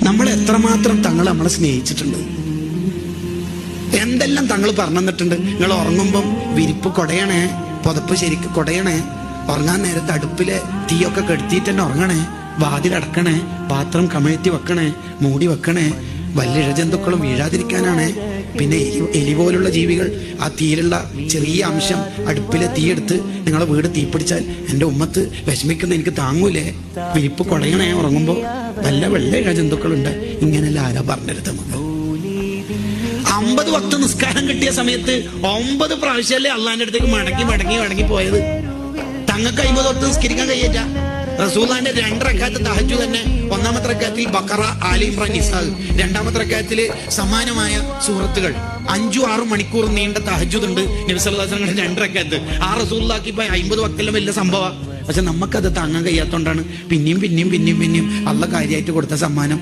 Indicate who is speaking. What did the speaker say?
Speaker 1: നമ്മൾ എത്രമാത്രം തങ്ങൾ നമ്മളെ സ്നേഹിച്ചിട്ടുണ്ട്, എന്തെല്ലാം തങ്ങൾ പറഞ്ഞു തന്നിട്ടുണ്ട്. നിങ്ങൾ ഉറങ്ങുമ്പം വിരിപ്പ് കൊടയണേ, പുതപ്പ് ശരിക്ക് കൊടയണേ, ഉറങ്ങാൻ നേരത്തെ അടുപ്പിലെ തീയൊക്കെ കെടുത്തിയിട്ട് തന്നെ ഉറങ്ങണേ, വാതിലടക്കണേ, പാത്രം കമഴ്ത്തി വെക്കണേ, മൂടി വെക്കണേ, വലിയ ഇഴജന്തുക്കളും വീഴാതിരിക്കാനാണ്. പിന്നെ എലി പോലുള്ള ജീവികൾ ആ തീയിലുള്ള ചെറിയ അംശം അടുപ്പിലെ തീയെടുത്ത് നിങ്ങളെ വീട് തീപിടിച്ചാൽ എൻ്റെ ഉമ്മത്ത് വിഷമിക്കുന്ന എനിക്ക് താങ്ങൂലേ, വിരിപ്പ് കൊടയണേ ഉറങ്ങുമ്പോ, നല്ല വെള്ള ഇഴജന്തുക്കളുണ്ട്. ഇങ്ങനെയല്ല ആരാ പറഞ്ഞിരുന്നത്? നമുക്ക് 50 വക്ത് നിസ്കാരം കിട്ടിയ സമയത്ത് 9 പ്രാവശ്യമല്ലേ അള്ളാന്റെ അടുത്തേക്ക് മടങ്ങി പോയത്. തങ്ങൾക്ക് 50 വക്ത് നിസ്കരിക്കാൻ കഴിയറ്റ. റസൂലുള്ളാഹിന്റെ 2 റക്അത്ത് തഹജ്ജുദ് തന്നെ. 1-ാമത്തെ റക്അത്തിൽ ബഖറ, ആലി ഇംറാൻ, നിസാ. 2-ാമത്തെ റക്അത്തിൽ സമാനമായ സൂറത്തുകൾ. 5-6 മണിക്കൂർ നീണ്ട തഹജ്ജുദ് ഉണ്ട് നബി സല്ലല്ലാഹു അലൈഹി വസല്ലം 2 റക്അത്ത്. ആ റസൂലുള്ളാഹിക്ക് ഇപ്പൊ 50 വക്തെല്ലാം വലിയ സംഭവം. പക്ഷെ നമുക്കത് താങ്ങാൻ കഴിയാത്തോണ്ടാണ് പിന്നെയും അള്ള കാര്യമായിട്ട് കൊടുത്ത സമ്മാനം